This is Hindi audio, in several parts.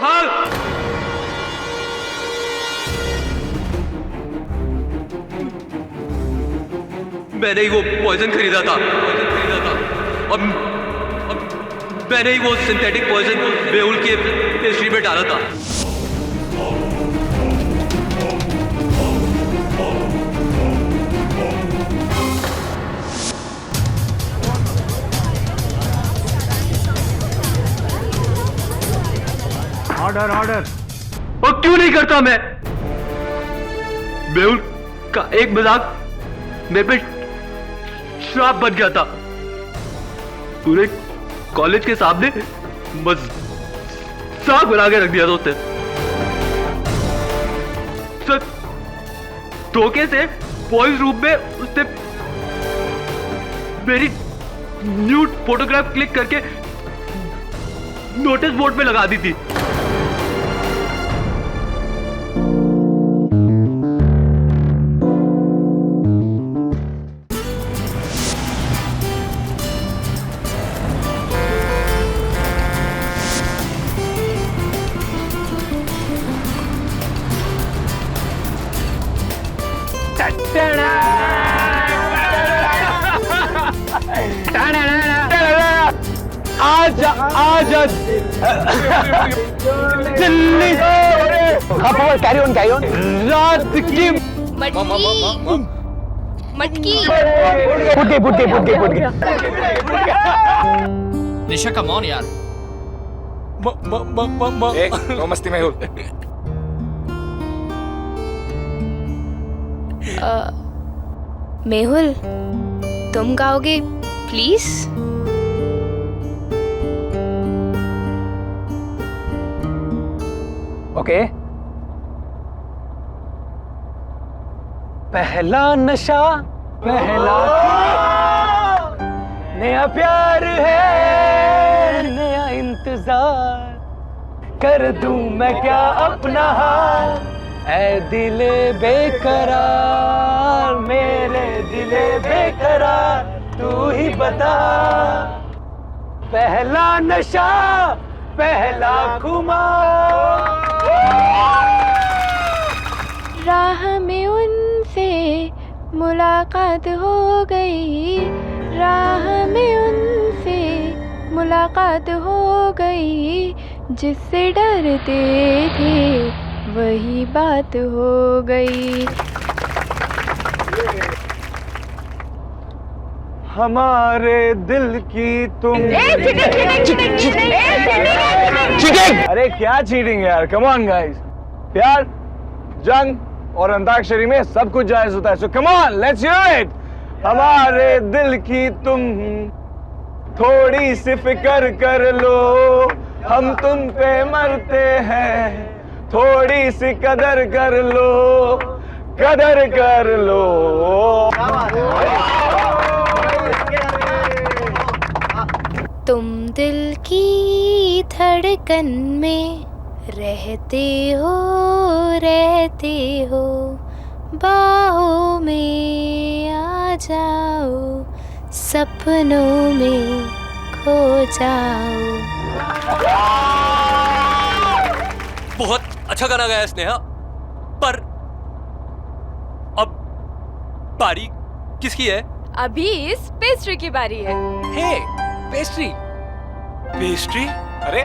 हाँ। मैंने ही वो पॉइजन खरीदा था और मैंने ही वो सिंथेटिक पॉइजन मेहुल के पेस्ट्री में डाला था। Order order. और क्यों नहीं करता मैं? मेहुल का एक मजाक मेरे पे श्राप बन गया था। पूरे कॉलेज के सामने मजाक बना के रख दिया था उसने। धोखे से बॉयज रूम में उसने मेरी न्यूड फोटोग्राफ क्लिक करके नोटिस बोर्ड पे लगा दी थी। आज दिल्ली कैरी ऑन रात की मटकी बुड्ढे निशा कम ऑन यार। नो मस्ती मेहुल। मेहुल तुम गाओगे प्लीज? ओके। पहला नशा पहला नया प्यार है, नया इंतजार कर दूं मैं क्या अपना हाल, ऐ दिले बेकरार मेरे दिले बेकरार तू ही बता। पहला नशा पहला खुमार। राह में उनसे मुलाकात हो गई, राह में उनसे मुलाकात हो गई, जिससे डरते थे वही बात हो गई। हमारे दिल की तुम चीटिंग। अरे क्या चीटिंग यार, कम ऑन गाइस। प्यार, जंग और अंताक्षरी में सब कुछ जायज होता है, so come on let's hear it. हमारे दिल की तुम थोड़ी सी फिक्र कर लो, हम तुम पे मरते हैं, थोड़ी सी कदर कर लो, कदर कर लो। तुम दिल की धड़कन में रहते हो, बाहों में आ जाओ, सपनों में खो जाओ। बहुत अच्छा गाना गाया स्नेहा, पर अब बारी किसकी है? अभी इस पेस्ट्री की बारी है। हे पेस्ट्री। पेस्ट्री? अरे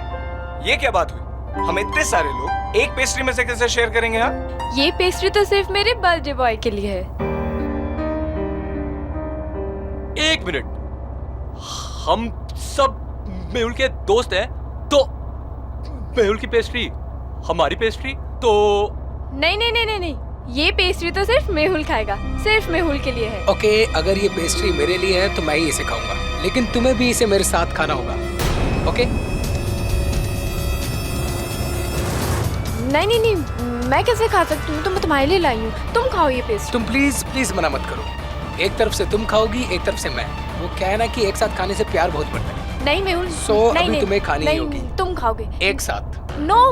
ये क्या बात हुई? हम इतने सारे लोग एक पेस्ट्री में से कैसे शेयर करेंगे? हाँ, ये पेस्ट्री तो सिर्फ मेरे बर्थडे बॉय के लिए है। एक मिनट, हम सब मेहुल के दोस्त हैं, तो मेहुल की पेस्ट्री हमारी पेस्ट्री तो नहीं नहीं नहीं नहीं नहीं, ये पेस्ट्री तो सिर्फ मेहुल खाएगा, सिर्फ मेहुल के लिए है। ओके, अगर ये पेस्ट्री मेरे लिए है तो मैं ही इसे खाऊंगा, लेकिन तुम्हें भी इसे मेरे साथ खाना होगा। ओके? नहीं नहीं नहीं, मैं कैसे खा सकती हूँ? तो मैं तुम्हारे लिए लाई हूँ, तुम खाओ ये पेस्ट्री। तुम प्लीज प्लीज मना मत करो। एक तरफ से तुम खाओगी, एक तरफ से मैं। वो क्या है ना कि एक साथ खाने से प्यार बहुत बढ़ता है। नहीं मेहुल, अभी नहीं, तुम्हें खानी ही नहीं, होगी। तुम खाओगे एक साथ। नो।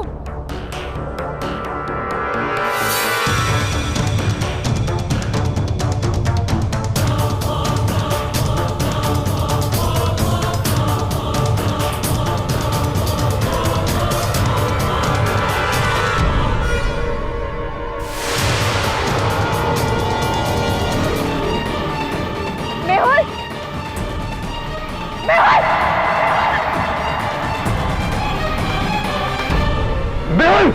मेहुल!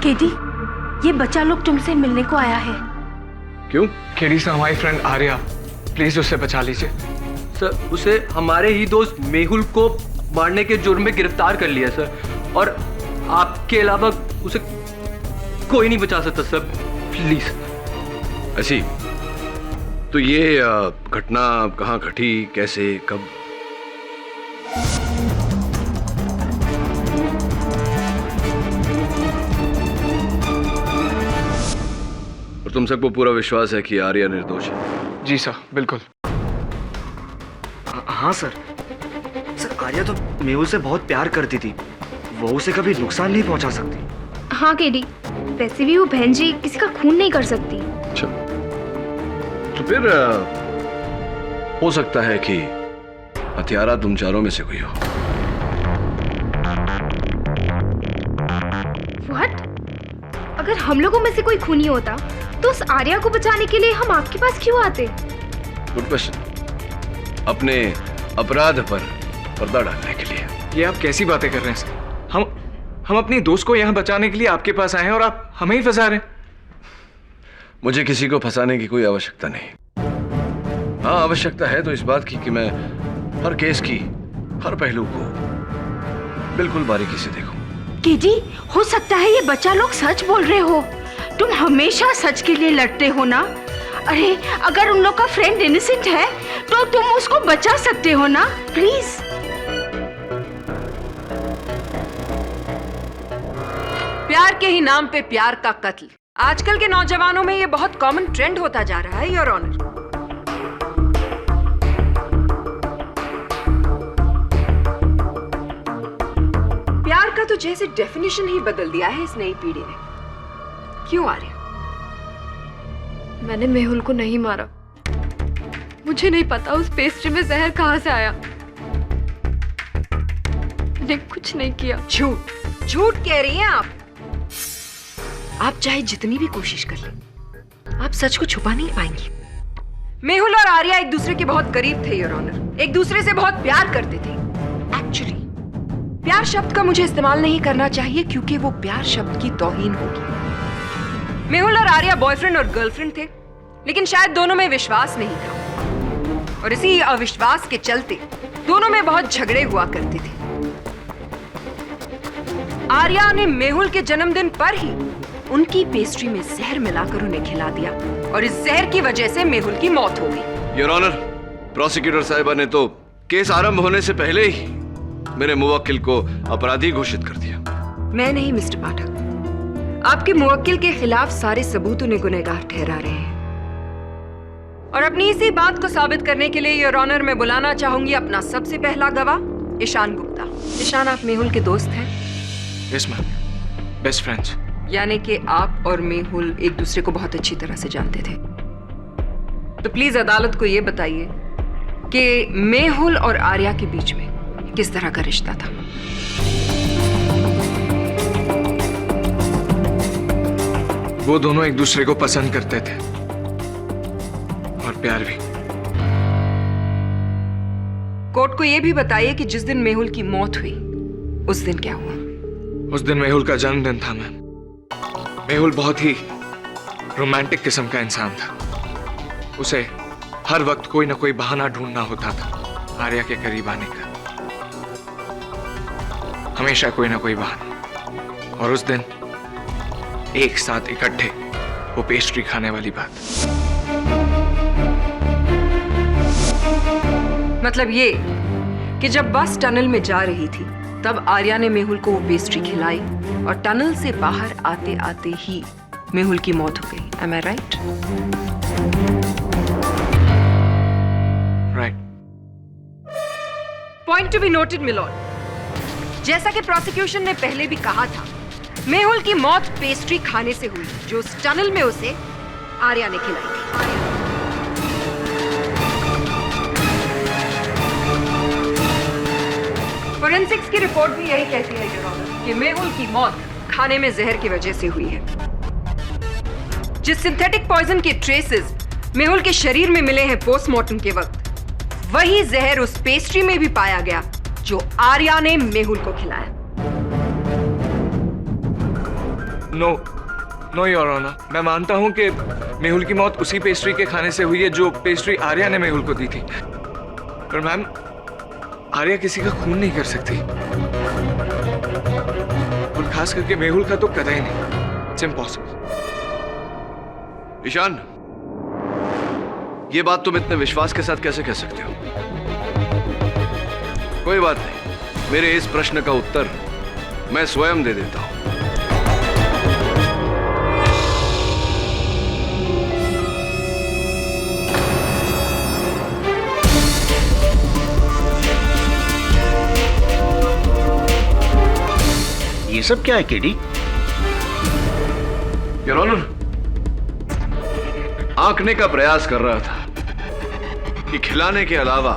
केडी, ये बच्चा लोग तुमसे मिलने को आया है। क्यों? केडी से हमारी फ्रेंड आर्या, प्लीज उससे बचा लीजिए। सर उसे हमारे ही दोस्त मेहुल को मारने के जुर्म में गिरफ्तार कर लिया सर, और आपके अलावा उसे कोई नहीं बचा सकता सर, प्लीज। ऐसी तो ये घटना कहाँ घटी, कैसे, कब? और तुम सबको पूरा विश्वास है कि आर्या निर्दोष है? जी सर, बिल्कुल। हाँ सर। सर आर्या तो मेहुल से बहुत प्यार करती थी, वो उसे कभी नुकसान नहीं पहुंचा सकती। हाँ केडी, वैसे भी वो बहन जी किसी का खून नहीं कर सकती। अच्छा, तो फिर हो सकता है कि हत्यारा तुम चारों में से कोई हो। व्हाट? अगर हम लोगों में से कोई खूनी होता तो उस आर्या को बचाने के लिए हम आपके पास क्यों आते? Good question. अपने अपराध पर पर्दा डालने के लिए। ये आप कैसी बातें कर रहे हैं सर? हम अपनी दोस्त को यहाँ बचाने के लिए आपके पास आए हैं और आप हमें ही फंसा रहे हैं। मुझे किसी को फंसाने की कोई आवश्यकता नहीं। हाँ, आवश्यकता है तो इस बात की कि मैं हर केस की हर पहलू को बिल्कुल बारीकी से देखूं। केडी, हो सकता है ये बच्चा लोग सच बोल रहे हो। तुम हमेशा सच के लिए लड़ते हो ना। अरे अगर उन लोग का फ्रेंड इनोसेंट है तो तुम उसको बचा सकते हो ना, प्लीज। प्यार के ही नाम पे प्यार का कत्ल आजकल के नौजवानों में ये बहुत कॉमन ट्रेंड होता जा रहा है, योर ऑनर। प्यार का तो जैसे डेफिनेशन ही बदल दिया है इस नई पीढ़ी ने। क्यों आर्या? मैंने मेहुल को नहीं मारा। मुझे नहीं पता उस पेस्ट्री में जहर कहाँ से आया। मैंने कुछ नहीं किया। झूठ झूठ कह रही हैं आप। आप चाहे जितनी भी कोशिश कर लें, आप सच को छुपा नहीं पाएंगी। मेहुल और आर्या एक दूसरे के बहुत करीब थे, योर ऑनर। एक दूसरे से बहुत प्यार करते थे। एक्चुअली प्यार शब्द का मुझे इस्तेमाल नहीं करना चाहिए क्योंकि वो प्यार शब्द की तौहीन होगी। मेहुल और आर्या बॉयफ्रेंड और गर्लफ्रेंड थे, लेकिन शायद दोनों में विश्वास नहीं था, और इसी अविश्वास के चलते दोनों में बहुत झगड़े हुआ करते थे। आर्या ने मेहुल के जन्मदिन पर ही उनकी पेस्ट्री में जहर मिलाकर उन्हें खिला दिया, और इस जहर की वजह से मेहुल की मौत हो गई। योर ऑनर, प्रोसिक्यूटर साहिबा ने तो केस आरंभ होने से पहले ही मेरे मुवक्किल को अपराधी घोषित कर दिया। मैं नहीं मिस्टर पाठक, आपके मुवक्किल के खिलाफ सारे सबूत उन्हें गुनहगार ठहरा रहे हैं। और अपनी इसी बात को साबित करने के लिए योर ऑनर मैं बुलाना चाहूंगी अपना सबसे पहला गवाह ईशान गुप्ता। ईशान, आप मेहुल के दोस्त हैं? Yes ma'am, best friends. यानी कि आप और मेहुल एक दूसरे को बहुत अच्छी तरह से जानते थे। तो प्लीज अदालत को यह बताइए कि मेहुल और आर्या के बीच में किस तरह का रिश्ता था। वो दोनों एक दूसरे को पसंद करते थे और प्यार भी। कोर्ट को यह भी बताइए कि जिस दिन मेहुल की मौत हुई उस दिन क्या हुआ? उस दिन मेहुल का जन्मदिन था मैम। मेहुल बहुत ही रोमांटिक किस्म का इंसान था। उसे हर वक्त कोई ना कोई बहाना ढूंढना होता था आर्या के करीब आने का, हमेशा कोई ना कोई बहाना। और उस दिन एक साथ इकट्ठे वो पेस्ट्री खाने वाली बात। मतलब ये कि जब बस टनल में जा रही थी तब आर्या ने मेहुल को वो पेस्ट्री खिलाई, और टनल से बाहर आते आते ही मेहुल की मौत हो गई। Am I right? Right. Point to be noted, my lord. जैसा कि प्रोसिक्यूशन ने पहले भी कहा था, मेहुल की मौत पेस्ट्री खाने से हुई जो उस टनल में उसे आर्या ने खिलाई थी। फोरेंसिक्स की रिपोर्ट भी यही कहती है योर ऑनर कि मेहुल की मौत खाने में जहर की वजह से हुई है। जिस सिंथेटिक पॉइजन के ट्रेसेस मेहुल के शरीर में मिले हैं पोस्टमार्टम के वक्त, वही जहर उस पेस्ट्री में भी पाया गया जो आर्या ने मेहुल को खिलाया। नो योर ऑनर, मैं मानता हूं कि मेहुल की मौत उसी पेस्ट्री के खाने से हुई है जो पेस्ट्री आर्या ने मेहुल को दी थी। पर मैम, आर्या किसी का खून नहीं कर सकती, और खास करके मेहुल का तो कतई नहीं। It's impossible. ईशान, ये बात तुम इतने विश्वास के साथ कैसे कह सकते हो? कोई बात नहीं, मेरे इस प्रश्न का उत्तर मैं स्वयं दे देता हूं। ये सब क्या है केडी? योर ऑनर, आंकने का प्रयास कर रहा था कि खिलाने के अलावा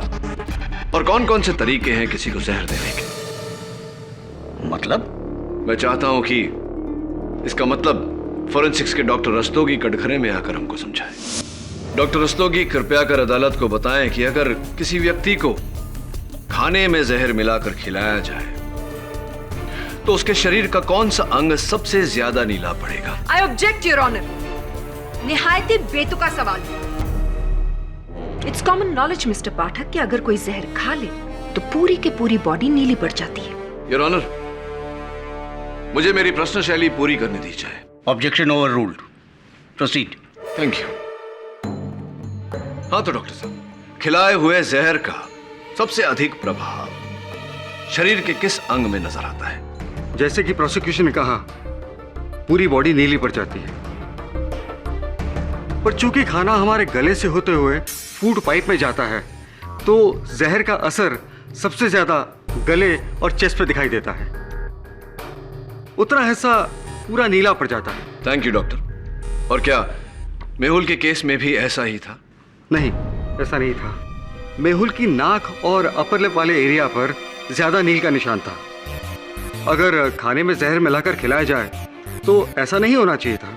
और कौन कौन से तरीके हैं किसी को जहर देने के। मतलब? मैं चाहता हूं कि इसका मतलब फोरेंसिक्स के डॉक्टर रस्तोगी कटघरे में आकर हमको समझाए। डॉक्टर रस्तोगी, कृपया कर अदालत को बताएं कि अगर किसी व्यक्ति को खाने में जहर मिलाकर खिलाया जाए तो उसके शरीर का कौन सा अंग सबसे ज्यादा नीला पड़ेगा? I object your honour. निहायत ही बेतुका सवाल। It's common knowledge mister Pathak कि अगर कोई जहर खा ले तो पूरी की पूरी बॉडी नीली पड़ जाती है। योर ऑनर, मुझे मेरी प्रश्न शैली पूरी करने दी जाए। Objection over ruled. Proceed. Thank you. हाँ तो डॉक्टर साहब, खिलाए हुए जहर का सबसे अधिक प्रभाव शरीर के किस अंग में नजर आता है? जैसे कि प्रोसिक्यूशन ने कहा, पूरी बॉडी नीली पड़ जाती है, पर चूंकि खाना हमारे गले से होते हुए फूड पाइप में जाता है तो जहर का असर सबसे ज्यादा गले और चेस्ट पे दिखाई देता है। उतना हिस्सा पूरा नीला पड़ जाता है। Thank you doctor. और क्या मेहुल के केस में भी ऐसा ही था? नहीं, ऐसा नहीं था। मेहुल की नाक और अपर लिप वाले एरिया पर ज्यादा नील का निशान था। अगर खाने में जहर मिलाकर खिलाया जाए तो ऐसा नहीं होना चाहिए था।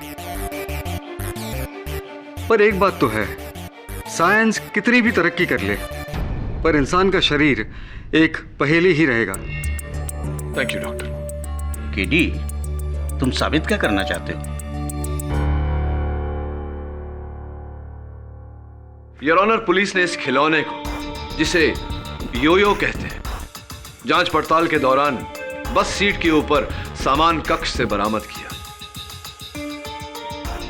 पर एक बात तो है, साइंस कितनी भी तरक्की कर ले, पर इंसान का शरीर एक पहेली ही रहेगा। Thank you doctor. केडी, तुम साबित क्या करना चाहते हो? योर ऑनर, पुलिस ने इस खिलौने को, जिसे योयो कहते हैं, जांच पड़ताल के दौरान बस सीट के ऊपर सामान कक्ष से बरामद किया,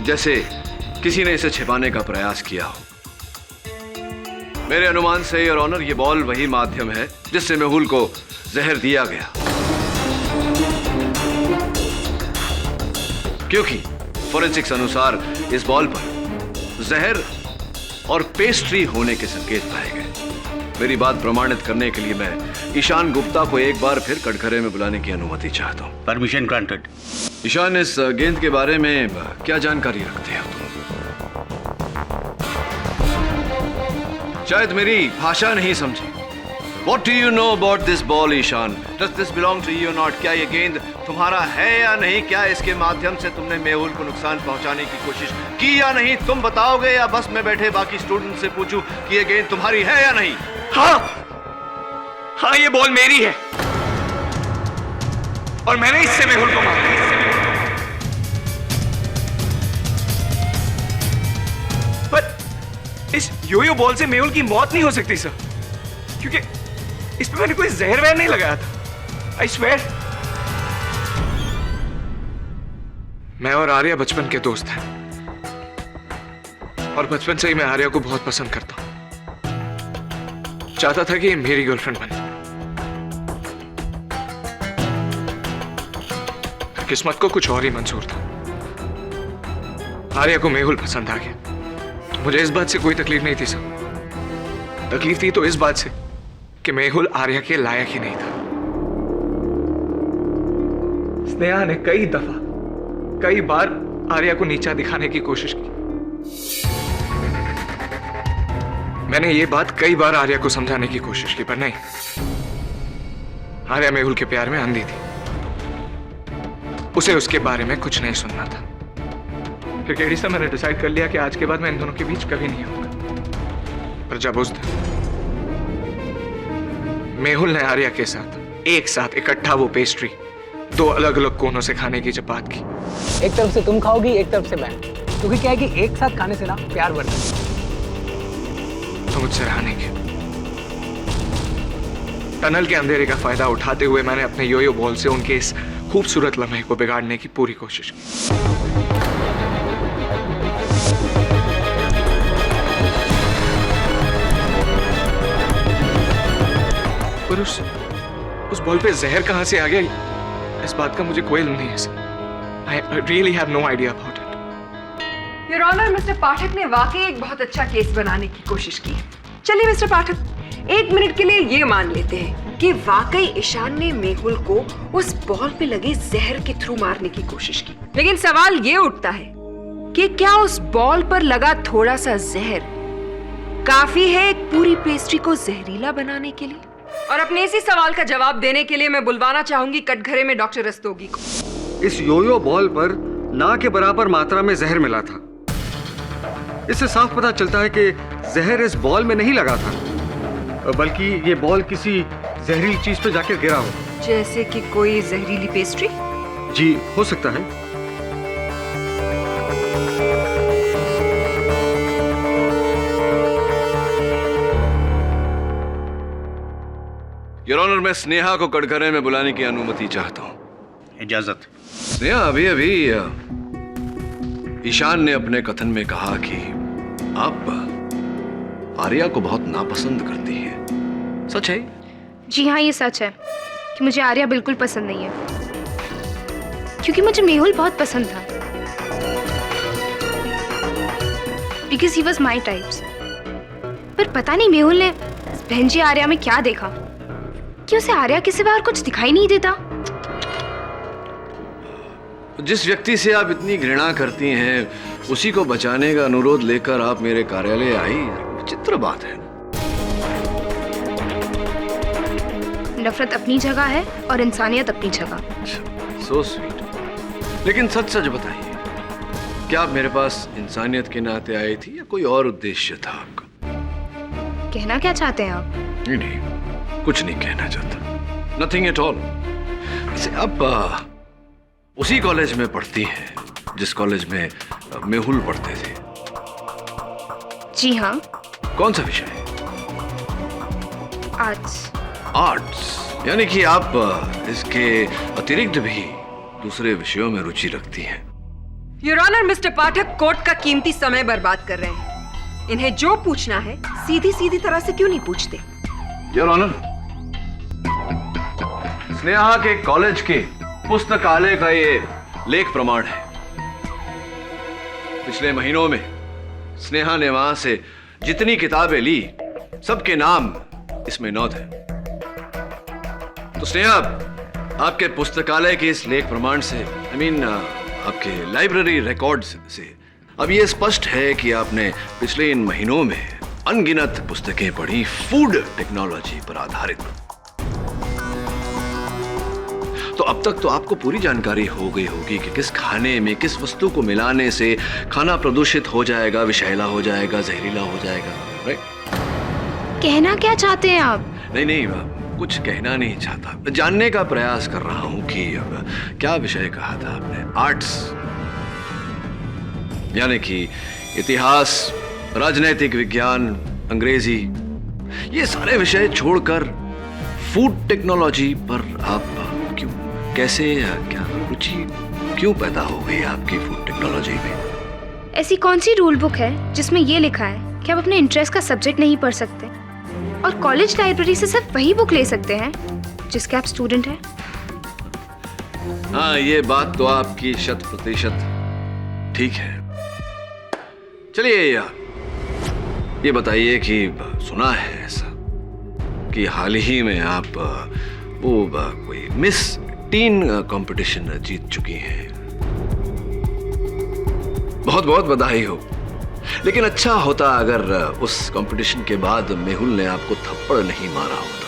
जैसे किसी ने इसे छिपाने का प्रयास किया हो। मेरे अनुमान से योर ऑनर, ये बॉल वही माध्यम है जिससे मेहुल को जहर दिया गया, क्योंकि फोरेंसिक्स अनुसार इस बॉल पर जहर और पेस्ट्री होने के संकेत पाए गए। मेरी बात प्रमाणित करने के लिए मैं ईशान गुप्ता को एक बार फिर कटघरे में बुलाने की अनुमति चाहता हूं। Permission granted. ईशान, इस गेंद के बारे में क्या जानकारी रखते हो तुम? शायद मेरी भाषा नहीं समझी। What do you know about this ball, Ishan? Does this belong to you or not? क्या ये गेंद तुम्हारा है या नहीं? क्या इसके माध्यम से तुमने मेहुल को नुकसान पहुंचाने की कोशिश की या नहीं? तुम बताओगे या बस मैं बैठे बाकी स्टूडेंट से पूछूं कि ये गेंद तुम्हारी है या नहीं? हाँ, ये बॉल मेरी है और मैंने इससे मेहुल को मारा। पर इस योयो बॉल से मेहुल की मौत नहीं हो सकती सर, क्योंकि इस पे मैंने कोई जहर वहर नहीं लगाया था। I swear. मैं और आर्या बचपन के दोस्त हैं और बचपन से ही मैं आर्या को बहुत पसंद करता हूं। चाहता था कि ये मेरी गर्लफ्रेंड बने। किस्मत को कुछ और ही मंजूर था। आर्या को मेहुल पसंद आ गया। मुझे इस बात से कोई तकलीफ नहीं थी सर। तकलीफ थी तो इस बात से कि मेहुल आर्या के लायक ही नहीं था। स्नेहा ने कई बार आर्या को नीचा दिखाने की कोशिश की। मैंने ये बात कई बार आर्या को समझाने की कोशिश की, पर नहीं, आर्या मेहुल के प्यार में अंधी थी। उसे उसके बारे में कुछ नहीं सुनना था। फिर केडी से मैंने डिसाइड कर लिया कि आज के बाद मैं इन दोनों के बीच कभी नहीं आऊंगा। पर जब उस दिन मेहुल ने आर्या के साथ एक साथ इकट्ठा वो पेस्ट्री दो अलग अलग कोनों से खाने की जब बात की, एक तरफ से तुम खाओगी, एक तरफ से मैं, क्योंकि क्या है कि एक साथ खाने से ना प्यार बढ़ता है। तो मुझसे रहा नहीं गया। टनल के अंधेरे का फायदा उठाते हुए मैंने अपने योयो बॉल से उनके इस खूबसूरत लम्हे को बिगाड़ने की पूरी कोशिश की। पर उस बॉल पे जहर कहां से आ गया, इस बात का मुझे कोई इल्म नहीं है। I really have no idea about it. Your honour, mister Pathak ने वाकई एक बहुत अच्छा केस बनाने की कोशिश की। चलिए मिस्टर पाठक, एक मिनट के लिए ये मान लेते हैं कि वाकई ईशान ने मेहुल को उस बॉल पे लगे जहर के थ्रू मारने की कोशिश की। लेकिन सवाल ये उठता है कि क्या उस बॉल पर लगा थोड़ा सा जहर काफी है एक पूरी पेस्ट्री को जहरीला बनाने के लिए? और अपने इसी सवाल का जवाब देने के लिए मैं बुलवाना चाहूंगी कटघरे में डॉक्टर रस्तोगी को। इस योयो बॉल पर ना के बराबर मात्रा में जहर मिला था। इससे साफ पता चलता है कि जहर इस बॉल में नहीं लगा था, बल्कि ये बॉल किसी जहरीली चीज पे जाकर गिरा हो। जैसे कि कोई जहरीली पेस्ट्री? जी, हो सकता है। योर ऑनर, मैं स्नेहा को कटघरे में बुलाने की अनुमति चाहता हूं। इजाजत। स्नेहा, अभी ईशान ने अपने कथन में कहा कि आप आर्या को बहुत नापसंद करती हैं। सच है? जी हाँ, ये सच है कि मुझे आर्या बिल्कुल पसंद नहीं है, क्योंकि मुझे मेहुल बहुत पसंद था। Because he was my types. पर पता नहीं मेहुल ने बहन जी आर्या में क्या देखा कि उसे आर्या के सिवा और कुछ दिखाई नहीं देता। जिस व्यक्ति से आप इतनी घृणा करती हैं, उसी को बचाने का अनुरोध लेकर आप मेरे कार्यालय आई, विचित्र बात है। नफरत अपनी जगह है और इंसानियत अपनी जगह। So sweet. लेकिन सच सच बताइए, क्या आप मेरे पास इंसानियत के नाते आई थी या कोई और उद्देश्य था आपका? कहना क्या चाहते हैं आप? नहीं, कुछ नहीं कहना चाहता। Nothing at all. वैसे आप उसी कॉलेज में पढ़ती हैं जिस कॉलेज में मेहुल पढ़ते थे? जी हाँ। कौन सा विषय? आर्ट्स। आर्ट्स, यानी कि आप इसके अतिरिक्त भी दूसरे विषयों में रुचि रखती हैं। Your honour, mister Pathak court का कीमती समय बर्बाद कर रहे हैं। इन्हें जो पूछना है सीधी सीधी तरह से क्यों नहीं पूछते? योर ऑनर, स्नेहा के कॉलेज के पुस्तकालय का ये लेख प्रमाण है। पिछले महीनों में स्नेहा ने वहां से जितनी किताबें ली, सबके नाम इसमें नोट है। तो स्नेहा, आपके पुस्तकालय के इस लेख प्रमाण से, आपके लाइब्रेरी रिकॉर्ड्स से अब ये स्पष्ट है कि आपने पिछले इन महीनों में अनगिनत पुस्तकें पढ़ी फूड टेक्नोलॉजी पर आधारित। तो अब तक तो आपको पूरी जानकारी हो गई होगी कि किस खाने में किस वस्तु को मिलाने से खाना प्रदूषित हो जाएगा, विषैला हो जाएगा, जहरीला हो जाएगा। राइट? कहना क्या चाहते हैं आप? नहीं, कुछ कहना नहीं चाहता, जानने का प्रयास कर रहा हूं कि अब क्या विषय कहा था आपने? आर्ट्स, यानी कि इतिहास, राजनैतिक विज्ञान, अंग्रेजी, ये सारे विषय छोड़कर फूड टेक्नोलॉजी पर आप क्यों, कैसे, क्या रुचि क्यों पैदा हो गई आपकी फूड टेक्नोलॉजी में? ऐसी कौन सी रूल बुक है जिसमें ये लिखा है कि आप अपने इंटरेस्ट का सब्जेक्ट नहीं पढ़ सकते और कॉलेज लाइब्रेरी से सिर्फ वही बुक ले सकते हैं जिसके आप स्टूडेंट हैं? हाँ, ये बात तो आपकी 100% ठीक है। चलिए यार, ये बताइए कि सुना है ऐसा कि हाल ही में आप वो कोई मिस 3 कंपटीशन जीत चुकी हैं। बहुत बहुत बधाई हो। लेकिन अच्छा होता अगर उस कंपटीशन के बाद मेहुल ने आपको थप्पड़ नहीं मारा होता।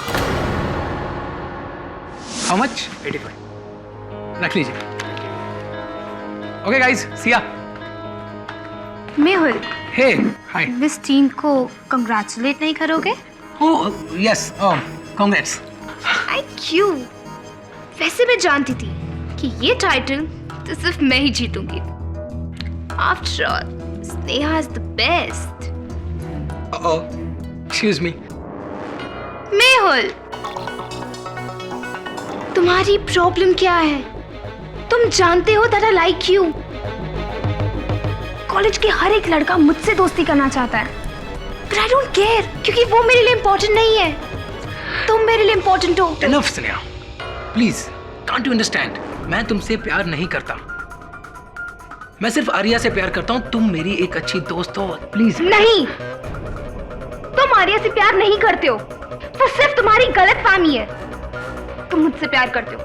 How much? 85। रख लीजिए। ओके गाइस, सी या। मेहुल, हे, हाय। मिस टीन को कंग्रेचुलेट नहीं करोगे? Oh yes, congrats. आई क्यों? वैसे मैं जानती थी कि ये टाइटल तो सिर्फ मैं ही जीतूंगी। After all, Sneha is the best. Excuse me. Mehul, तुम्हारी प्रॉब्लम क्या है? तुम जानते हो that I like you. College के हर एक लड़का मुझसे दोस्ती करना चाहता है, but I don't care, क्योंकि वो मेरे लिए इम्पोर्टेंट नहीं है। तुम मेरे लिए इम्पोर्टेंट हो। Enough, Sneha. Please, can't you understand? मैं तुमसे प्यार नहीं करता। मैं सिर्फ आर्या से प्यार करता हूँ। तुम मेरी एक अच्छी दोस्त हो, प्लीज। नहीं, तुम आर्या से प्यार नहीं करते हो। वो सिर्फ तुम्हारी गलतफहमी है। तुम मुझसे प्यार करते हो।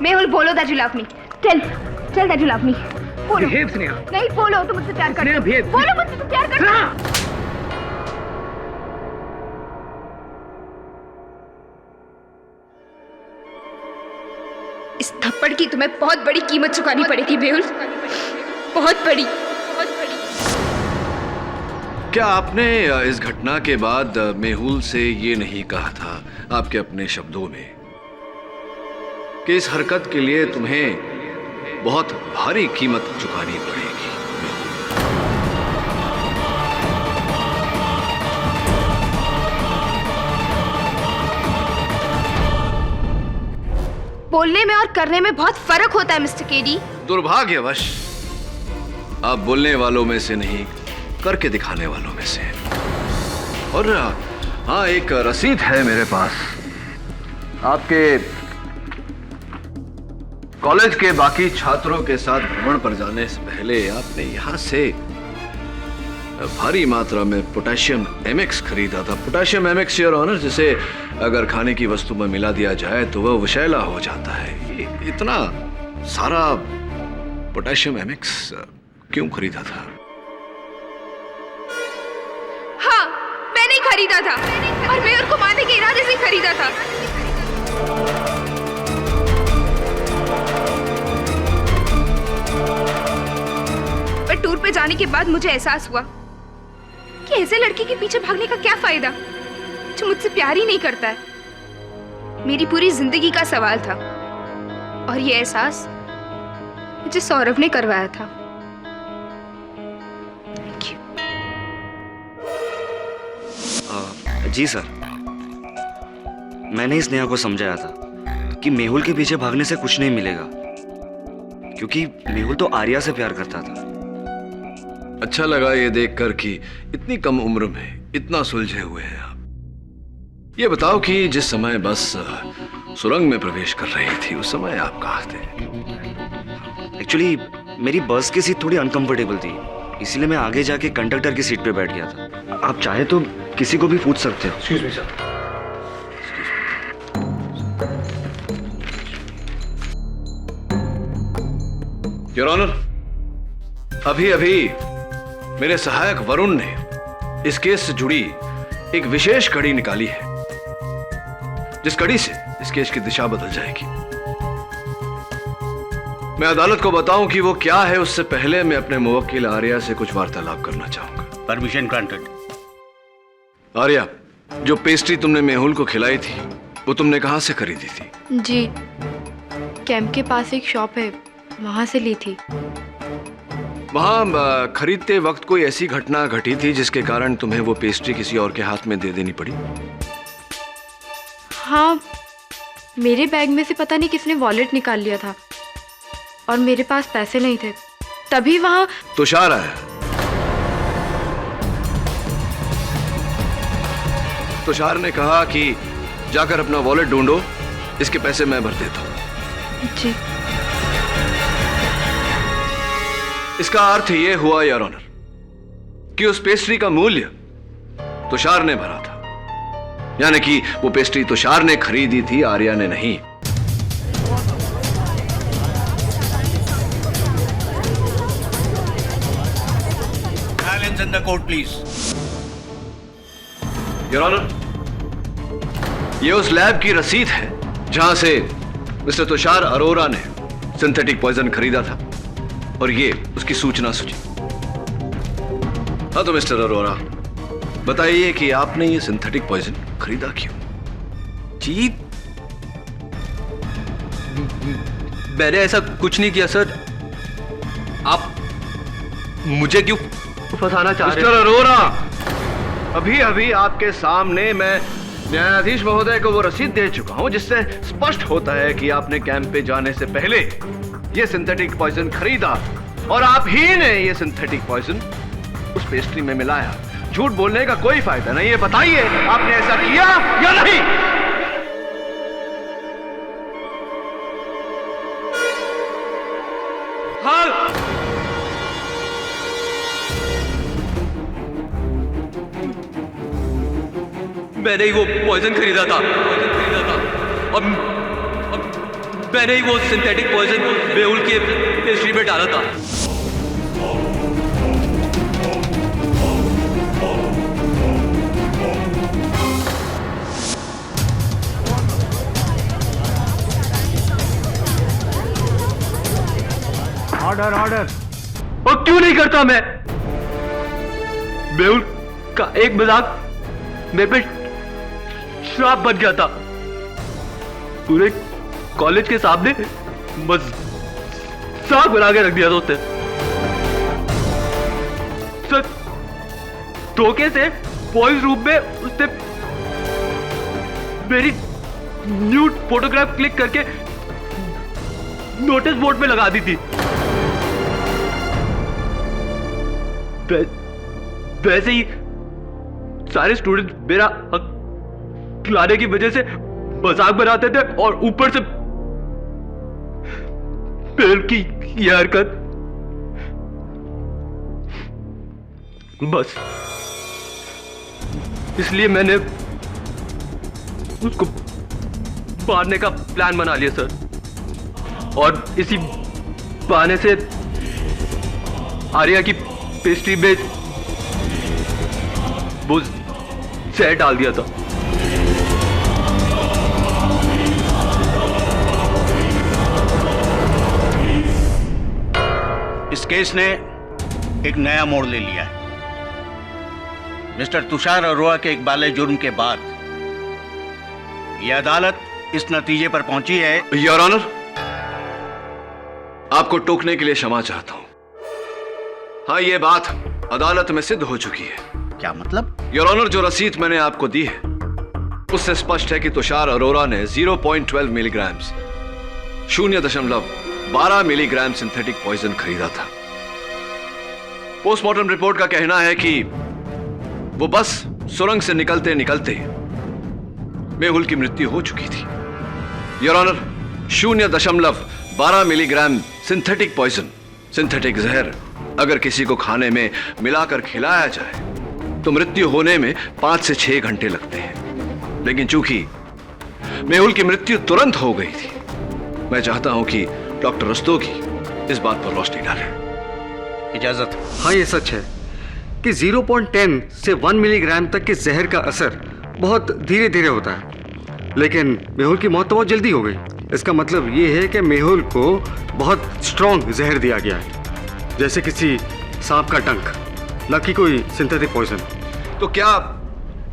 मेहुल, बोलो that you love me. Tell that you love me. बोलो। Behave, स्नेहा। नहीं, बोलो तुम मुझसे प्यार करते हो। behave. बोलो मुझसे तुम प्यार करते हो। इस थप्पड़ की तुम्हें बहुत बड़ी कीमत चुकानी पड़ेगी मेहुल, बहुत बड़ी, बहुत बड़ी। क्या आपने इस घटना के बाद मेहुल से ये नहीं कहा था आपके अपने शब्दों में कि इस हरकत के लिए तुम्हें बहुत भारी कीमत चुकानी पड़ेगी? बोलने में और करने में बहुत फर्क होता है मिस्टर केडी। दुर्भाग्यवश आप बोलने वालों में से नहीं, करके दिखाने वालों में से। और हाँ, एक रसीद है मेरे पास। आपके कॉलेज के बाकी छात्रों के साथ भ्रमण पर जाने से पहले आपने यहां से भारी मात्रा में पोटेशियम एमिक्स खरीदा था। पोटेशियम एमिक्स, योर ऑनर, जिसे अगर खाने की वस्तु में मिला दिया जाए तो वह विषैला हो जाता है। ये इतना सारा पोटेशियम एमिक्स क्यों खरीदा था? हाँ, मैंने ही खरीदा था और मैं उनको मारने के इरादे से खरीदा था। पर टूर पे जाने के बाद मुझे एहसास हुआ कि ऐसे लड़के के पीछे भागने का क्या फायदा जो मुझसे प्यार ही नहीं करता है। मेरी पूरी जिंदगी का सवाल था और ये एहसास मुझे सौरभ ने करवाया था। जी सर, मैंने स्नेहा को समझाया था कि मेहुल के पीछे भागने से कुछ नहीं मिलेगा, क्योंकि मेहुल तो आर्या से प्यार करता था। अच्छा लगा ये देखकर कि इतनी कम उम्र में इतना सुलझे हुए हैं आप। ये बताओ कि जिस समय बस सुरंग में प्रवेश कर रही थी उस समय आप कहाँ थे? एक्चुअली मेरी बस की सीट थोड़ी अनकंफर्टेबल थी, इसीलिए मैं आगे जाके कंडक्टर की सीट पे बैठ गया था। आप चाहे तो किसी को भी पूछ सकते हो। Excuse me sir. Your honour, अभी अभी मेरे सहायक वरुण ने इस केस से जुड़ी एक विशेष कड़ी निकाली है, जिस कड़ी से इस केस की दिशा बदल जाएगी। मैं अदालत को बताऊं कि वो क्या है, उससे पहले मैं अपने मुवक्किल आर्या से कुछ वार्तालाप करना चाहूंगा। Permission granted. आर्या, जो पेस्ट्री तुमने मेहुल को खिलाई थी वो तुमने कहां से खरीदी थी? जी, कैंप के पास एक शॉप है, वहां से ली थी। वहां खरीदते वक्त कोई ऐसी घटना घटी थी जिसके कारण तुम्हें वो पेस्ट्री किसी और के हाथ में दे देनी पड़ी? हाँ, मेरे बैग में से पता नहीं किसने वॉलेट निकाल लिया था और मेरे पास पैसे नहीं थे, तभी वहां तुषार आया। तुषार ने कहा कि जाकर अपना वॉलेट ढूंढो, इसके पैसे मैं भर देता हूं। जी। इसका अर्थ यह हुआ योर ऑनर कि उस पेस्ट्री का मूल्य तुषार ने भरा था यानी कि वो पेस्ट्री तुषार ने खरीदी थी, आर्या ने नहीं। Silence in the court, please. Your honour, ये उस लैब की रसीद है जहां से मिस्टर तुषार अरोरा ने सिंथेटिक पॉइजन खरीदा था, और ये उसकी सूचना सूची। हाँ तो मिस्टर अरोरा, बताइए कि आपने ये सिंथेटिक पॉइजन खरीदा क्यों? जी, मैंने ऐसा कुछ नहीं किया सर। आप मुझे क्यों फंसाना चाह रहे हैं? मिस्टर अरोरा, अभी अभी आपके सामने मैं न्यायाधीश महोदय को वो रसीद दे चुका हूं जिससे स्पष्ट होता है कि आपने कैंप पे जाने से पहले ये सिंथेटिक पॉइजन खरीदा, और आप ही ने ये सिंथेटिक पॉइजन उस पेस्ट्री में मिलाया। झूठ बोलने का कोई फायदा नहीं है, बताइए आपने ऐसा किया या नहीं? हाँ, मैंने ही वो पॉइजन खरीदा था, और मैंने ही वो सिंथेटिक पॉइजन मेहुल के पेस्ट्री में डाला था। Order order. और क्यों नहीं करता मैं? मेहुल का एक मजाक मेरे पे श्राप बन गया था। पूरे कॉलेज के सामने मजाक बना के रख दिया था उसने। सर, धोखे से बॉयज रूम में उसने मेरी न्यूड फोटोग्राफ क्लिक करके नोटिस बोर्ड में लगा दी थी। वैसे ही सारे स्टूडेंट मेरा हक खिलाने की वजह से मजाक बनाते थे, और ऊपर से पेल की ये हरकत। बस इसलिए मैंने उसको मारने का प्लान बना लिया सर, और इसी बहाने से आर्या की पेस्ट्री में वो जहर डाल दिया था। इस केस ने एक नया मोड़ ले लिया है। मिस्टर तुषार अरोरा के इकबाले जुर्म के बाद यह अदालत इस नतीजे पर पहुंची है। योर ऑनर, आपको टोकने के लिए क्षमा चाहता हूं। हाँ, यह बात अदालत में सिद्ध हो चुकी है। क्या मतलब? योर ऑनर, जो रसीद मैंने आपको दी है उससे स्पष्ट है कि तुषार अरोरा ने 0.12 मिलीग्राम 0.12 मिलीग्राम सिंथेटिक पॉइजन खरीदा था। पोस्टमार्टम रिपोर्ट का कहना है कि वो बस सुरंग से निकलते निकलते मेहुल की मृत्यु हो चुकी थी। Your honour, 0.12 milligram synthetic poison, synthetic जहर अगर किसी को खाने में मिलाकर खिलाया जाए तो मृत्यु होने में 5 से 6 घंटे लगते हैं। लेकिन चूंकि मेहुल की मृत्यु तुरंत हो गई थी, मैं चाहता हूं कि डॉक्टर रस्तोगी इस बात पर रोशनी डालें। इजाजत। हाँ, ये सच है कि 0.10 से 1 मिलीग्राम तक के जहर का असर बहुत धीरे धीरे होता है, लेकिन मेहुल की मौत तो बहुत जल्दी हो गई। इसका मतलब ये है कि मेहुल को बहुत स्ट्रॉन्ग जहर दिया गया है, जैसे किसी सांप का डंक, न कि कोई सिंथेटिक पॉइजन। तो क्या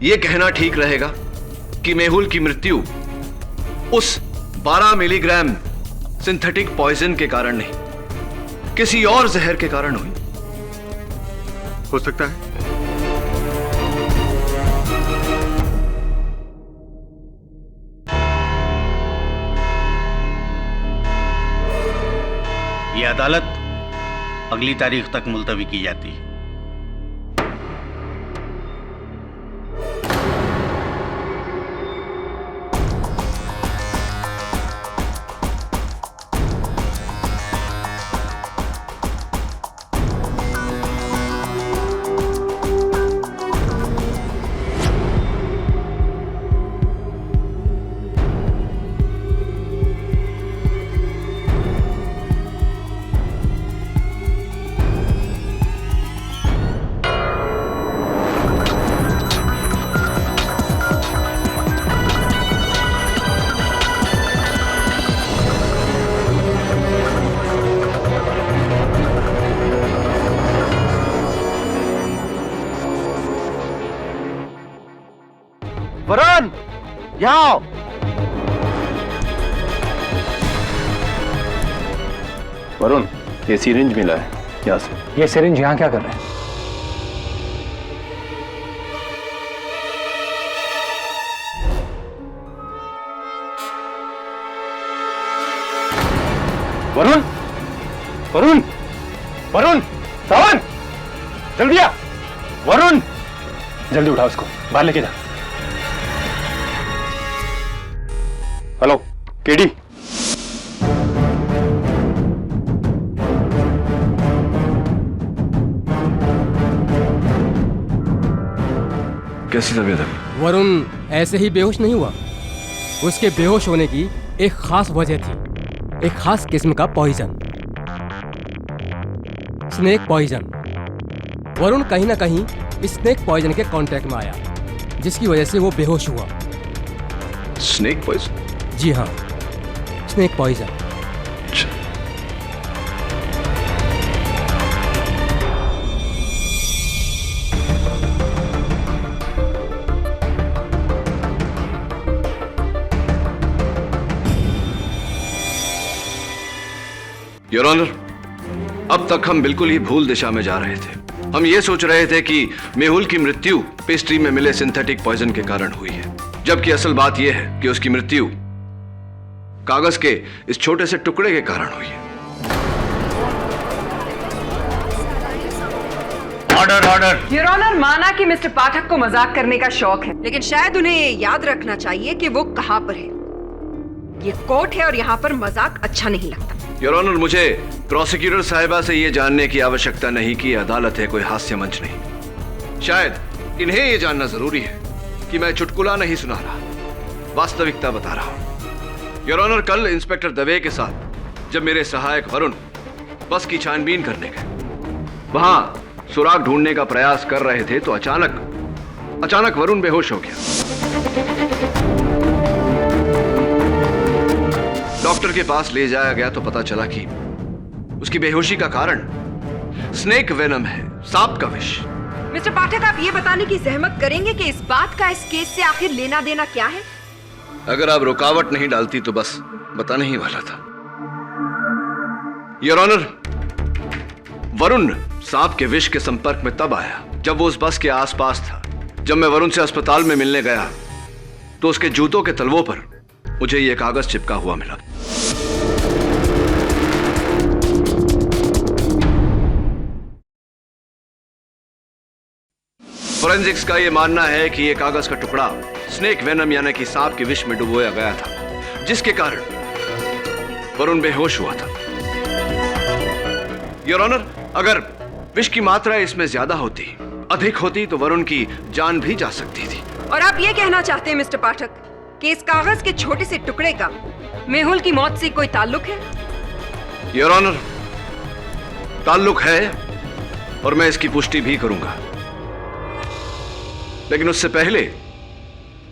यह कहना ठीक रहेगा कि मेहुल की मृत्यु उस 12 मिलीग्राम सिंथेटिक पॉइजन के कारण नहीं, किसी और जहर के कारण हुई? हो सकता है। यह अदालत अगली तारीख तक मुलतवी की जाती है। यहाँ आओ। वरुण, ये सिरिंज मिला है यहाँ से। ये सिरिंज यहाँ क्या कर रहे हैं? वरुण, वरुण, वरुण, सावन, जल्दी आ। वरुण, जल्दी उठा उसको, बाहर लेके जा। Hello, KD. कैसी तबीयत है? वरुण ऐसे ही बेहोश नहीं हुआ। उसके बेहोश होने की एक खास वजह थी, एक खास किस्म का पॉइजन, स्नेक पॉइजन। वरुण कहीं ना कहीं स्नेक पॉइजन के कांटेक्ट में आया, जिसकी वजह से वो बेहोश हुआ। Snake poison? जी हाँ, स्नेक पॉइजन। योर ऑनर, अब तक हम बिल्कुल ही भूल दिशा में जा रहे थे। हम ये सोच रहे थे कि मेहुल की मृत्यु पेस्ट्री में मिले सिंथेटिक पॉइजन के कारण हुई है, जबकि असल बात यह है कि उसकी मृत्यु कागज के इस छोटे से टुकड़े के कारण हुई है। Order order. योर ऑनर, माना कि मिस्टर पाठक को मजाक करने का शौक है, लेकिन शायद उन्हें ये याद रखना चाहिए कि वो कहां पर है। ये कोर्ट है और यहाँ पर मजाक अच्छा नहीं लगता। योर ऑनर, मुझे प्रोसिक्यूटर साहिबा से यह जानने की आवश्यकता नहीं कि अदालत है कोई हास्य मंच नहीं। शायद इन्हें यह जानना जरूरी है कि मैं चुटकुला नहीं सुना रहा, वास्तविकता बता रहा हूं। योर ऑनर, कल इंस्पेक्टर दवे के साथ जब मेरे सहायक वरुण बस की छानबीन करने गए, वहां सुराग ढूंढने का प्रयास कर रहे थे तो अचानक वरुण बेहोश हो गया। डॉक्टर के पास ले जाया गया तो पता चला कि उसकी बेहोशी का कारण स्नेक वेनम है, सांप का विष। मिस्टर पाठक, आप ये बताने की जहमत करेंगे कि इस बात का इस केस से आखिर लेना देना क्या है? अगर आप रुकावट नहीं डालती तो बस बताने ही वाला था। योर ऑनर, वरुण सांप के विष के संपर्क में तब आया जब वो उस बस के आसपास था। जब मैं वरुण से अस्पताल में मिलने गया तो उसके जूतों के तलवों पर मुझे ये कागज चिपका हुआ मिला। फोरेंसिक्स का यह मानना है कि यह कागज का टुकड़ा स्नेक वेनम यानी कि सांप के विष में डुबोया गया था, जिसके कारण वरुण बेहोश हुआ था। योर ऑनर, अगर विष की मात्रा इसमें ज्यादा होती, अधिक होती तो वरुण की जान भी जा सकती थी। और आप ये कहना चाहते हैं मिस्टर पाठक कि इस कागज के छोटे से टुकड़े का मेहुल की मौत से कोई ताल्लुक है? योर ऑनर, ताल्लुक है और मैं इसकी पुष्टि भी करूंगा, लेकिन उससे पहले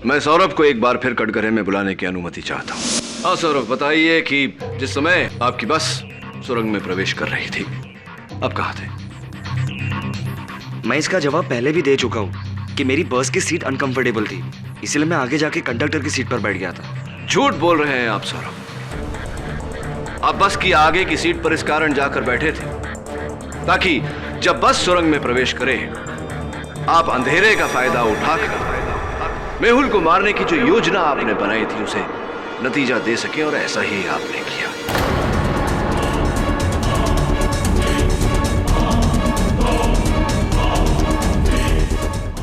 मैं सौरभ को एक बार फिर कटघरे में बुलाने की अनुमति चाहता हूं। हाँ सौरभ, बताइए कि जिस समय आपकी बस सुरंग में प्रवेश कर रही थी, आप कहां थे? मैं इसका जवाब पहले भी दे चुका हूं कि मेरी बस की सीट अनकंफर्टेबल थी, इसलिए मैं आगे जाके कंडक्टर की सीट पर बैठ गया था। झूठ बोल रहे हैं आप सौरभ। आप बस की आगे की सीट पर इस कारण जाकर बैठे थे ताकि जब बस सुरंग में प्रवेश करे, आप अंधेरे का फायदा उठाकर मेहुल को मारने की जो योजना आपने बनाई थी उसे नतीजा दे सके, और ऐसा ही आपने किया।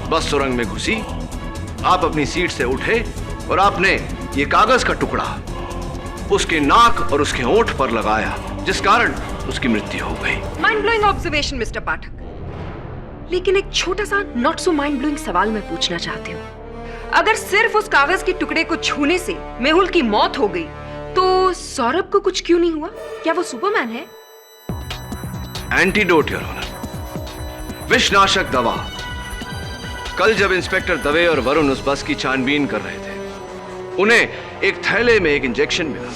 बस सुरंग में घुसी, आप अपनी सीट से उठे और आपने ये कागज का टुकड़ा उसके नाक और उसके होंठ पर लगाया, जिस कारण उसकी मृत्यु हो गई। माइंड ब्लोइंग ऑब्जर्वेशन मिस्टर पाठक, लेकिन एक छोटा सा नॉट सो माइंड ब्लोइंग सवाल मैं पूछना चाहती हूँ। अगर सिर्फ उस कागज के टुकड़े को छूने से मेहुल की मौत हो गई तो सौरभ को कुछ क्यों नहीं हुआ? क्या वो सुपरमैन है? एंटीडोट योर ऑनर, विषनाशक दवा। कल जब इंस्पेक्टर दवे और वरुण उस बस की छानबीन कर रहे थे, उन्हें एक थैले में एक इंजेक्शन मिला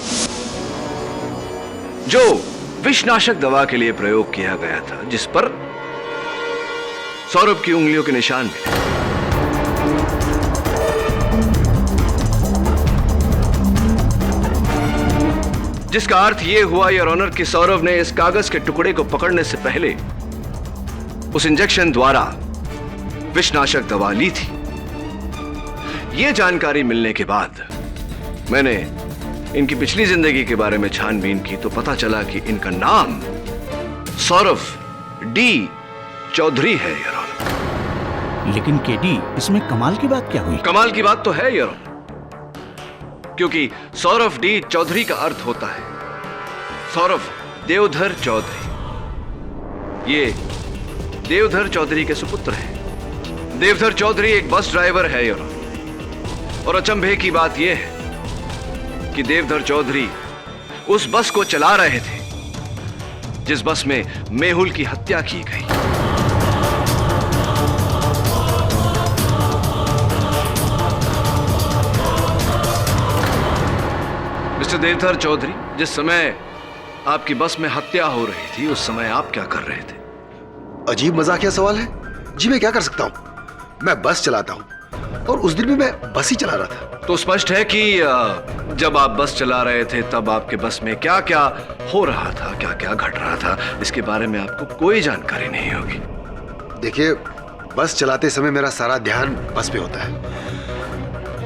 जो विषनाशक दवा के लिए प्रयोग किया गया था, जिस पर सौरभ की उंगलियों के निशान मिले। जिसका अर्थ यह हुआ योर ऑनर कि सौरभ ने इस कागज के टुकड़े को पकड़ने से पहले उस इंजेक्शन द्वारा विषनाशक दवा ली थी। यह जानकारी मिलने के बाद मैंने इनकी पिछली जिंदगी के बारे में छानबीन की तो पता चला कि इनका नाम सौरभ डी चौधरी है योर ऑनर। लेकिन केडी, इसमें कमाल की बात क्या हुई? कमाल की बात तो है योर ऑनर, क्योंकि सौरभ डी चौधरी का अर्थ होता है सौरभ देवधर चौधरी। ये देवधर चौधरी के सुपुत्र हैं। देवधर चौधरी एक बस ड्राइवर है योर ऑनर, और अचंभे की बात यह है कि देवधर चौधरी उस बस को चला रहे थे जिस बस में मेहुल की हत्या की गई। मिस्टर देवधर चौधरी, जिस समय आपकी बस में हत्या हो रही थी उस समय आप क्या कर रहे थे? अजीब मजाकिया सवाल है जी। मैं क्या कर सकता हूं? मैं बस चलाता हूं और उस दिन भी मैं बस ही चला रहा था। तो स्पष्ट है कि जब आप बस चला रहे थे तब आपके बस में क्या क्या हो रहा था, क्या क्या घट रहा था, इसके बारे में आपको कोई जानकारी नहीं होगी। देखिए, बस चलाते समय मेरा सारा ध्यान बस पे होता है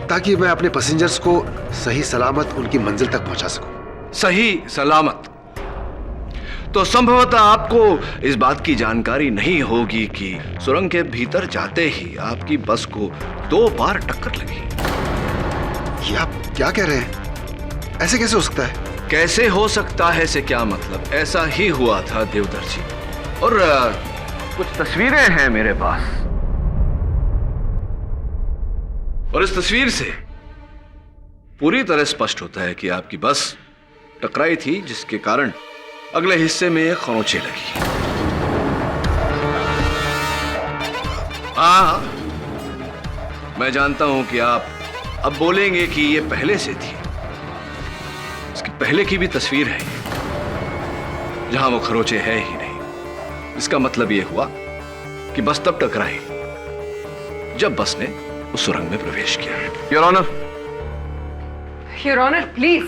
ताकि मैं अपने पैसेंजर्स को सही सलामत उनकी मंजिल तक पहुंचा सकूं। सही सलामत? तो संभवतः आपको इस बात की जानकारी नहीं होगी कि सुरंग के भीतर जाते ही आपकी बस को 2 बार टक्कर लगी। ये आप क्या कह रहे हैं? ऐसे कैसे हो सकता है? कैसे हो सकता है से क्या मतलब? ऐसा ही हुआ था देवधर जी, और कुछ तस्वीरें हैं मेरे पास, और इस तस्वीर से पूरी तरह स्पष्ट होता है कि आपकी बस टकराई थी जिसके कारण अगले हिस्से में एक खरोंचे लगी। हाँ, मैं जानता हूं कि आप अब बोलेंगे कि ये पहले से थी। इसकी पहले की भी तस्वीर है जहां वो खरोंचे है ही नहीं। इसका मतलब यह हुआ कि बस तब टकराई जब बस ने उस सुरंग में प्रवेश किया। Your honour. Your honour, please.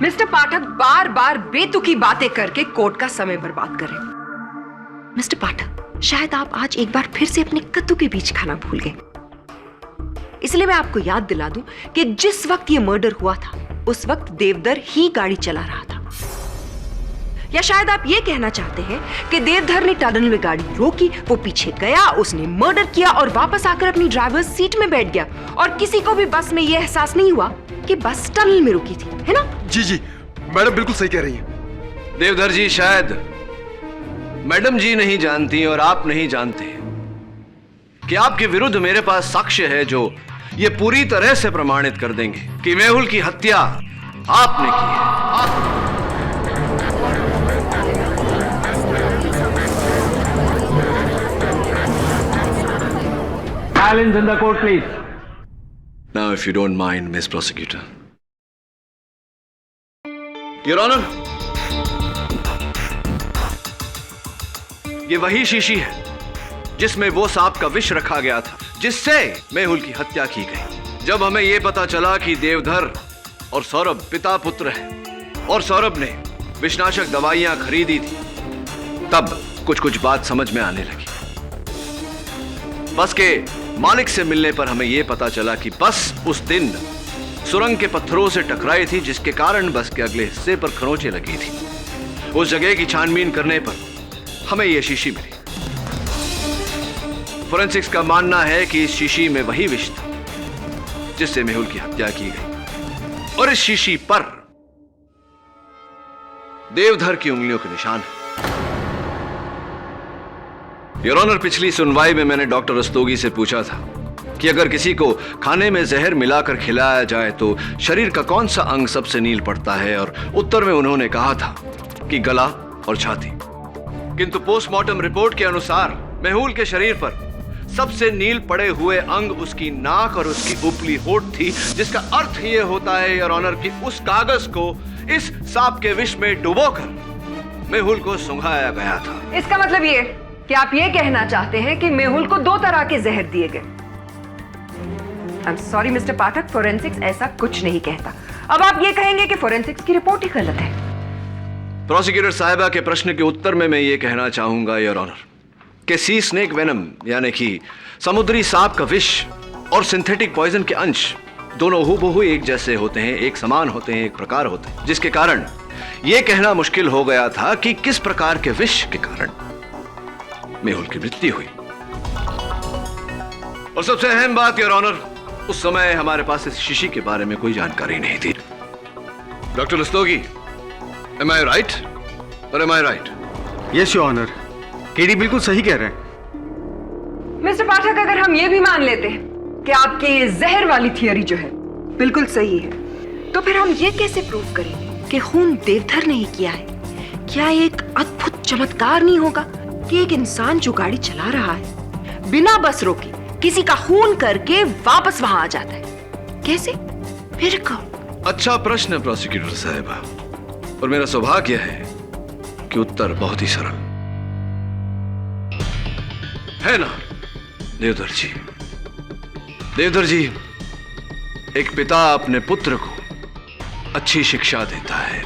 Mister Pathak बार बार बेतुकी बातें करके कोर्ट का समय बर्बाद कर रहे हैं। मिस्टर पाठक, शायद आप आज एक बार फिर से अपने कद्दू के बीज खाना भूल गए। इसलिए मैं आपको याद दिला दूं कि जिस वक्त ये मर्डर हुआ था उस वक्त देवधर ही गाड़ी चला रहा था। या शायद आप ये कहना चाहते हैं कि देवधर ने टनल में गाड़ी रोकी, वो पीछे गया, उसने मर्डर किया और वापस आकर अपनी ड्राइवर्स सीट में बैठ गया और किसी को भी बस में यह एहसास नहीं हुआ कि बस टनल में रुकी थी, है ना? जी जी, मैडम बिल्कुल सही कह रही हैं। देवधर जी, शायद मैडम जी नहीं जानती और आप नहीं जानते कि आपके विरुद्ध मेरे पास साक्ष्य है जो ये पूरी तरह से प्रमाणित कर देंगे कि मेहुल की हत्या आपने की है। Silence in the court, please. Now, if you don't mind, Miss Prosecutor. Your Honor, ये वही शीशी है जिसमें वो सांप का विष रखा गया था जिससे मेहुल की हत्या की गई। जब हमें यह पता चला कि देवधर और सौरभ पिता पुत्र हैं और सौरभ ने विषनाशक दवाइयां खरीदी थी, तब कुछ कुछ बात समझ में आने लगी। बस के मालिक से मिलने पर हमें यह पता चला कि बस उस दिन सुरंग के पत्थरों से टकराई थी जिसके कारण बस के अगले हिस्से पर खरोंचे लगी थी। उस जगह की छानबीन करने पर हमें यह शीशी मिली। फोरेंसिक्स का मानना है कि इस शीशी में वही विष था जिससे मेहुल की हत्या की गई और इस शीशी पर देवधर की उंगलियों के निशान है। योर ऑनर, पिछली सुनवाई में मैंने डॉक्टर रस्तोगी से पूछा था कि अगर किसी को खाने में जहर मिलाकर खिलाया जाए तो शरीर का कौन सा अंग सबसे नील पड़ता है, और उत्तर में उन्होंने कहा था कि गला और छाती। किंतु पोस्टमार्टम रिपोर्ट के अनुसार मेहुल के शरीर पर सबसे नील पड़े हुए अंग उसकी नाक और उसकी उपली होठ थी, जिसका अर्थ यह होता है योर ऑनर कि उस कागज को इस सांप के विष में डुबोकर मेहुल को सुंघाया गया था। इसका मतलब ये कि आप ये कहना चाहते हैं कि मेहुल को 2 तरह के जहर दिए गए। I am sorry mister Pathak, forensics ऐसा कुछ नहीं कहता। अब आप ये कहेंगे कि फोरेंसिक्स की रिपोर्ट ही गलत है। प्रोसिक्यूटर साहिबा के प्रश्न के उत्तर में मैं ये कहना चाहूंगा योर ऑनर कि सी स्नेक वेनम यानी कि समुद्री सांप का विष और सिंथेटिक पॉइजन के अंश दोनों हूबहू एक जैसे होते हैं, एक समान होते हैं, एक प्रकार होते हैं, जिसके कारण यह कहना मुश्किल हो गया था कि किस प्रकार के विष के कारण मेहुल की मृत्यु हुई। और सबसे अहम बात योर ऑनर, उस समय हमारे पास इस शीशी के बारे में कोई जानकारी नहीं थी। Doctor Rastogi, am I right? Or am I right? Yes your honour, KD बिल्कुल सही कह रहे हैं। मिस्टर पाठक, अगर हम ये भी मान लेते हैं कि आपकी ये जहर वाली थियरी जो है बिल्कुल सही है, तो फिर हम ये कैसे प्रूव करेंगे कि खून देवधर ने ही किया है? क्या एक अद्भुत चमत्कार नहीं होगा कि एक इंसान जो गाड़ी चला रहा है बिना बस रोके किसी का खून करके वापस वहां आ जाता है? कैसे? फिर कब? अच्छा प्रश्न है प्रोसिक्यूटर साहिबा, और मेरा सौभाग्य है कि उत्तर बहुत ही सरल है ना देवधर जी। देवधर जी, एक पिता अपने पुत्र को अच्छी शिक्षा देता है,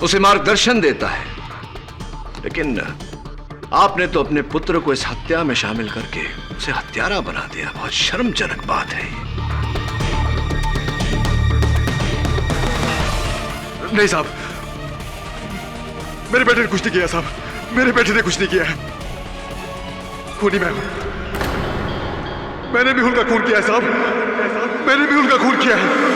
उसे मार्गदर्शन देता है, लेकिन आपने तो अपने पुत्र को इस हत्या में शामिल करके उसे हत्यारा बना दिया। बहुत शर्मजनक बात है ये। नहीं साहब, मेरे बेटे ने कुछ नहीं किया साहब, मेरे बेटे ने कुछ नहीं किया है। खूनी मैं हूं, मैंने मेहुल का खून किया है साहब, मैंने मेहुल का खून किया है।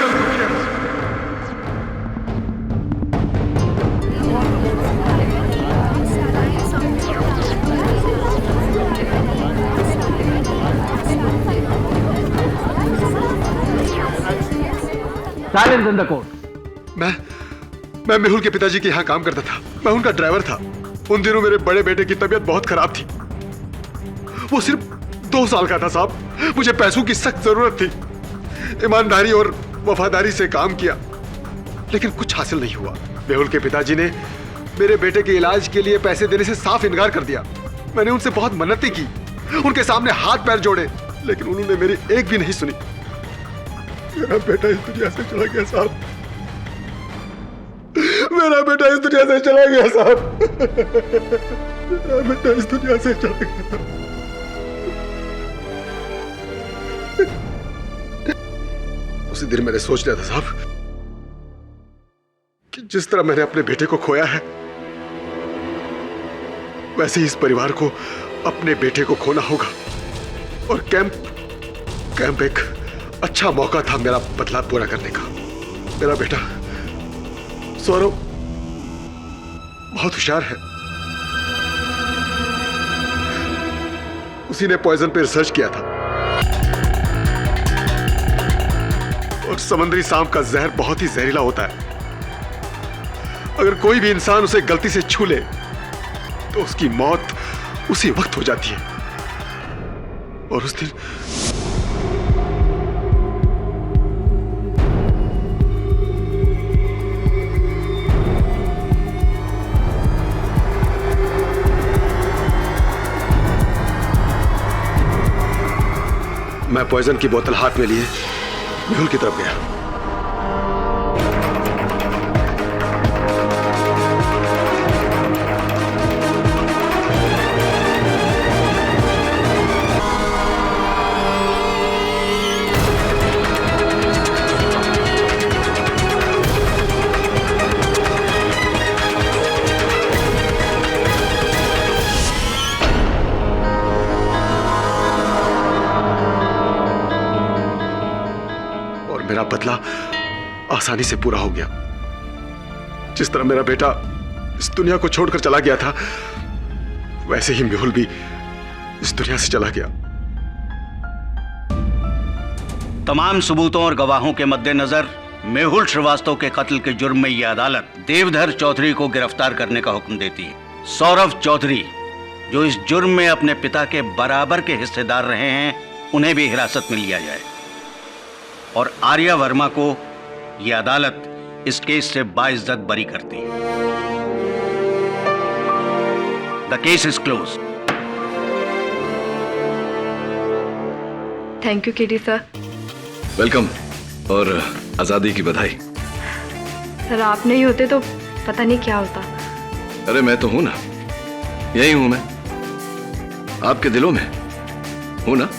Silence in the court. मैं मेहुल के पिताजी के यहाँ काम करता था, मैं उनका ड्राइवर था। उन दिनों मेरे बड़े बेटे की तबीयत बहुत खराब थी, वो सिर्फ 2 साल का था साहब। मुझे पैसों की सख्त जरूरत थी, ईमानदारी और वफादारी से काम किया, लेकिन कुछ हासिल नहीं हुआ। मेहुल के पिताजी ने मेरे बेटे के इलाज के लिए पैसे देने से साफ इनकार कर दिया। मैंने उनसे बहुत मन्नतें की, उनके सामने हाथ पैर जोड़े, लेकिन उन्होंने मेरी एक भी नहीं सुनी। मेरा बेटा इस दुनिया से चला गया साहब, मेरा बेटा इस दुनिया से चला गया साहब, मेरा बेटा इस दुनिया से चला गया। उसी दिन मैंने सोच लिया था साहब कि जिस तरह मैंने अपने बेटे को खोया है, वैसे ही इस परिवार को अपने बेटे को खोना होगा। और कैंप एक अच्छा मौका था मेरा बदला पूरा करने का। मेरा बेटा सौरभ बहुत होशियार है, उसी ने पॉइजन पे रिसर्च किया था, और समुद्री सांप का जहर बहुत ही जहरीला होता है। अगर कोई भी इंसान उसे गलती से छू ले तो उसकी मौत उसी वक्त हो जाती है। और उस दिन मैं पॉइजन की बोतल हाथ में लिए मेहुल की तरफ गया। मेरा बदला आसानी से पूरा हो गया। जिस तरह मेरा बेटा इस दुनिया को छोड़कर चला गया था, वैसे ही मेहुल भी इस दुनिया से चला गया। तमाम सबूतों और गवाहों के मद्देनजर मेहुल श्रीवास्तव के कत्ल के जुर्म में यह अदालत देवधर चौधरी को गिरफ्तार करने का हुक्म देती है। सौरभ चौधरी, जो इस जुर्म में अपने पिता के बराबर के हिस्सेदार रहे हैं, उन्हें भी हिरासत में लिया जाए। और आर्या वर्मा को यह अदालत इस केस से बाइज्जत बरी करती है। The case is close. Thank you KD sir. Welcome. और आजादी की बधाई। सर आप नहीं होते तो पता नहीं क्या होता। अरे मैं तो हूं ना, यही हूं मैं, आपके दिलों में हूं ना।